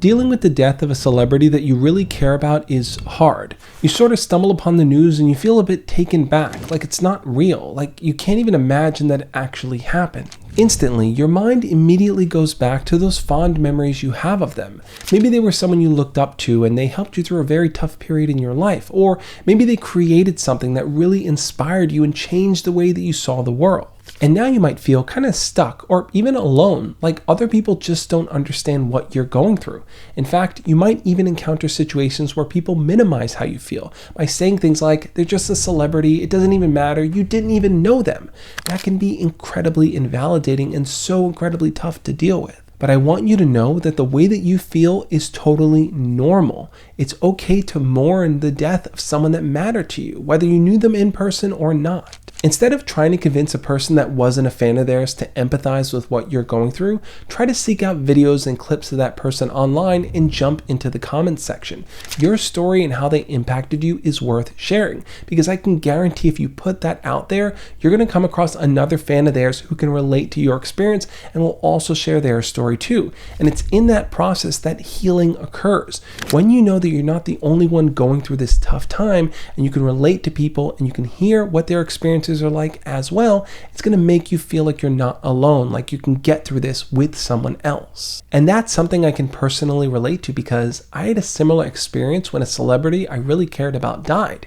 Dealing with the death of a celebrity that you really care about is hard. You sort of stumble upon the news and you feel a bit taken back, like it's not real, like you can't even imagine that it actually happened. Instantly, your mind immediately goes back to those fond memories you have of them. Maybe they were someone you looked up to and they helped you through a very tough period in your life, or maybe they created something that really inspired you and changed the way that you saw the world. And now you might feel kind of stuck or even alone, like other people just don't understand what you're going through. In fact, you might even encounter situations where people minimize how you feel by saying things like, they're just a celebrity, it doesn't even matter, you didn't even know them. That can be incredibly invalidating and so incredibly tough to deal with. But I want you to know that the way that you feel is totally normal. It's okay to mourn the death of someone that mattered to you, whether you knew them in person or not. Instead of trying to convince a person that wasn't a fan of theirs to empathize with what you're going through, try to seek out videos and clips of that person online and jump into the comments section. Your story and how they impacted you is worth sharing, because I can guarantee if you put that out there, you're going to come across another fan of theirs who can relate to your experience and will also share their story too. And it's in that process that healing occurs. When you know that you're not the only one going through this tough time and you can relate to people and you can hear what their experiences are like as well, it's going to make you feel like you're not alone, like you can get through this with someone else. And that's something I can personally relate to because I had a similar experience when a celebrity I really cared about died.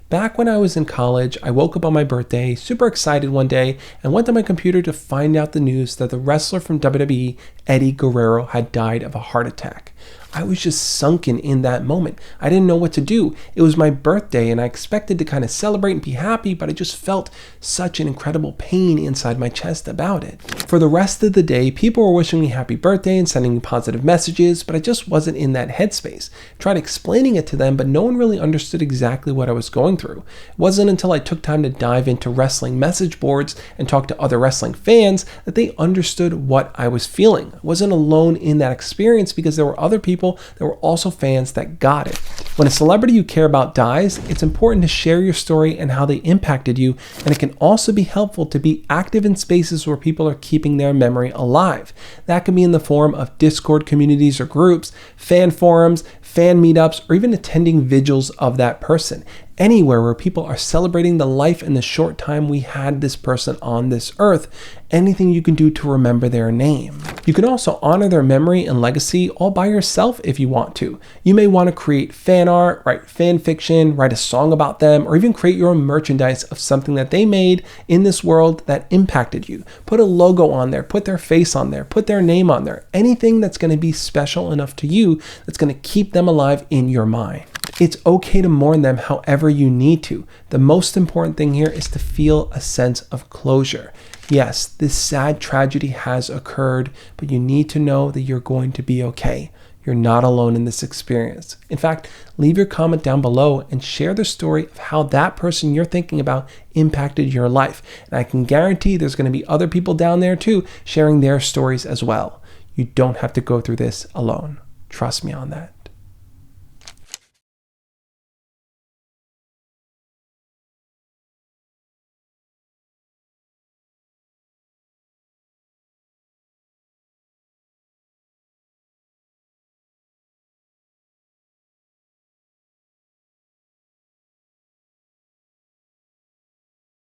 Back when I was in college, I woke up on my birthday, super excited one day, and went to my computer to find out the news that the wrestler from WWE, Eddie Guerrero, had died of a heart attack. I was just sunken in that moment. I didn't know what to do. It was my birthday and I expected to kind of celebrate and be happy, but I just felt such an incredible pain inside my chest about it. For the rest of the day, people were wishing me happy birthday and sending me positive messages, but I just wasn't in that headspace. I tried explaining it to them, but no one really understood exactly what I was going through. It wasn't until I took time to dive into wrestling message boards and talk to other wrestling fans that they understood what I was feeling. I wasn't alone in that experience because there were other people that were also fans that got it. When a celebrity you care about dies, it's important to share your story and how they impacted you, and it can also be helpful to be active in spaces where people are keeping their memory alive. That can be in the form of Discord communities or groups, fan forums, fan meetups, or even attending vigils of that person. Anywhere where people are celebrating the life and the short time we had this person on this earth, anything you can do to remember their name. You can also honor their memory and legacy all by yourself if you want to. You may want to create fan art, write fan fiction, write a song about them, or even create your own merchandise of something that they made in this world that impacted you. Put a logo on there, put their face on there, put their name on there. Anything that's going to be special enough to you that's going to keep them alive in your mind. It's okay to mourn them however you need to. The most important thing here is to feel a sense of closure. Yes, this sad tragedy has occurred, but you need to know that you're going to be okay. You're not alone in this experience. In fact, leave your comment down below and share the story of how that person you're thinking about impacted your life. And I can guarantee there's going to be other people down there too sharing their stories as well. You don't have to go through this alone. Trust me on that.